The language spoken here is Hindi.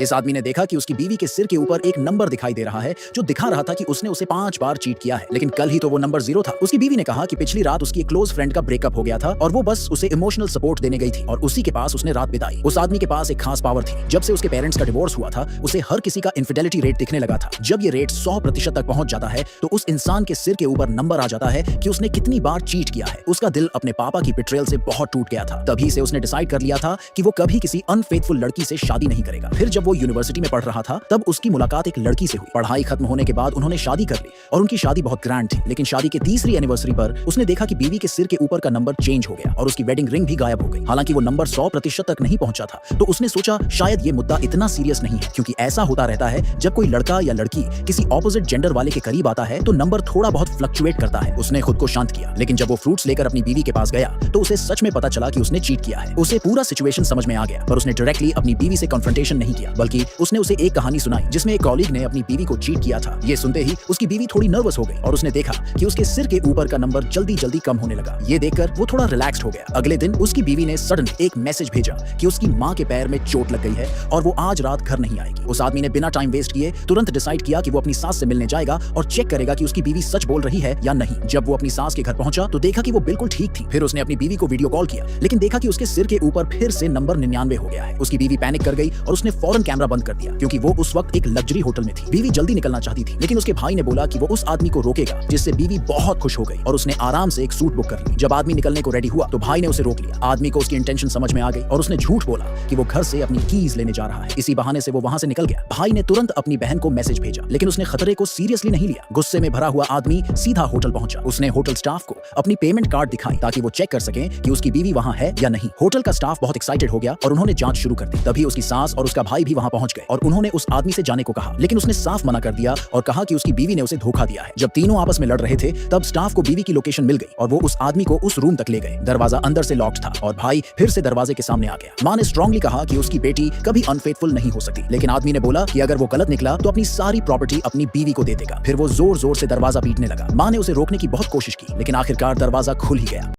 इस आदमी ने देखा कि उसकी बीवी के सिर के ऊपर एक नंबर दिखाई दे रहा है जो दिखा रहा था कि उसने उसे 5 बार चीट किया है, लेकिन कल ही तो वो नंबर 0 था। उसकी बीवी ने कहा कि पिछली रात उसकी एक क्लोज फ्रेंड का ब्रेकअप हो गया था और वो बस उसे इमोशनल सपोर्ट देने गई थी और उसी के पास उसने रात बिताई। उस आदमी के पास एक खास पावर थी। जब से उसके पेरेंट्स का डिवोर्स हुआ था, उसे हर किसी का इनफिडेलिटी रेट दिखने लगा था। जब ये रेट 100% तक पहुंच जाता है तो उस इंसान के सिर के ऊपर नंबर आ जाता है कि उसने कितनी बार चीट किया है। उसका दिल अपने पापा की बिट्रेयल से बहुत टूट गया था। तभी से उसने डिसाइड कर लिया था कि वो कभी किसी अनफेथफुल लड़की से शादी नहीं करेगा। फिर जब वो यूनिवर्सिटी में पढ़ रहा था तब उसकी मुलाकात एक लड़की से हुई। पढ़ाई खत्म होने के बाद उन्होंने शादी कर ली और उनकी शादी बहुत ग्रैंड थी। लेकिन शादी के तीसरी एनिवर्सरी पर उसने देखा कि बीवी के सिर के ऊपर का नंबर चेंज हो गया और उसकी वेडिंग रिंग भी गायब हो गई। हालांकि वो नंबर 100% तक नहीं पहुंचा था, तो उसने सोचा शायद ये मुद्दा इतना सीरियस नहीं है, क्योंकि ऐसा होता रहता है जब कोई लड़का या लड़की किसी ऑपोजिट जेंडर वाले के करीब आता है तो नंबर थोड़ा बहुत फ्लक्चुएट करता है। उसने खुद को शांत किया, लेकिन जब वो फ्रूट्स लेकर अपनी बीवी के पास गया तो उसे सच में पता चला कि उसने चीट किया है। उसे पूरा सिचुएशन समझ में आ गया, पर उसने डायरेक्टली अपनी बीवी से कन्फ्रंटेशन नहीं किया, बल्कि उसने उसे एक कहानी सुनाई जिसमें एक कॉलीग ने अपनी बीवी को चीट किया था। ये सुनते ही उसकी बीवी थोड़ी नर्वस हो गई और उसने देखा कि उसके सिर के ऊपर का नंबर जल्दी जल्दी कम होने लगा। ये देखकर वो थोड़ा रिलैक्स्ड हो गया। अगले दिन उसकी बीवी ने सडनली एक मैसेज भेजा कि उसकी माँ के पैर में चोट लग गई है और वो आज रात घर नहीं आएगी। उस आदमी ने बिना टाइम वेस्ट किए तुरंत डिसाइड किया कि वो अपनी सास से मिलने जाएगा और चेक करेगा कि उसकी बीवी सच बोल रही है या नहीं। जब वो अपनी सास के घर पहुंचा तो देखा कि वो बिल्कुल ठीक थी। फिर उसने अपनी बीवी को वीडियो कॉल किया, लेकिन देखा कि उसके सिर के ऊपर फिर से नंबर 99 हो गया है। उसकी बीवी पैनिक कर गई और उसने फौरन कैमरा बंद कर दिया, क्योंकि वो उस वक्त एक लग्जरी होटल में थी। बीवी जल्दी निकलना चाहती थी, लेकिन उसके भाई ने बोला कि वो उस आदमी को रोकेगा, जिससे बीवी बहुत खुश हो गई और उसने आराम से एक सूट बुक कर ली। जब आदमी निकलने को रेडी हुआ तो भाई ने उसे रोक लिया। आदमी को उसकी इंटेंशन समझ में आ गई और उसने झूठ बोला कि वो घर से अपनी कीज लेने जा रहा है। इसी बहाने से वो वहां से निकल गया। भाई ने तुरंत अपनी बहन को मैसेज भेजा, लेकिन उसने खतरे को सीरियसली नहीं लिया। गुस्से में भरा हुआ आदमी सीधा होटल पहुंचा। उसने होटल स्टाफ को अपनी पेमेंट कार्ड दिखाई ताकि वो चेक कर सकें कि उसकी बीवी वहां है या नहीं। होटल का स्टाफ बहुत एक्साइटेड हो गया और उन्होंने जांच शुरू कर दी। तभी उसकी सास और उसका भाई भी वहां पहुंच गए और उन्होंने उस आदमी से जाने को कहा, लेकिन उसने साफ मना कर दिया और कहा कि उसकी बीवी ने उसे धोखा दिया है। जब तीनों आपस में लड़ रहे थे तब स्टाफ को बीवी की लोकेशन मिल गई और वो उस आदमी को उस रूम तक ले गए। दरवाजा अंदर से लॉक्ड था और भाई फिर से दरवाजे के सामने आ गया। मां ने स्ट्रांगली कहा कि उसकी बेटी कभी अनफेथफुल नहीं हो सकती, लेकिन आदमी ने बोला कि अगर वो गलत निकला तो अपनी सारी प्रॉपर्टी अपनी बीवी को दे देगा। फिर वो जोर जोर से दरवाजा पीटने लगा। मां ने उसे रोकने की बहुत कोशिश की, लेकिन आखिरकार दरवाजा खुल ही गया।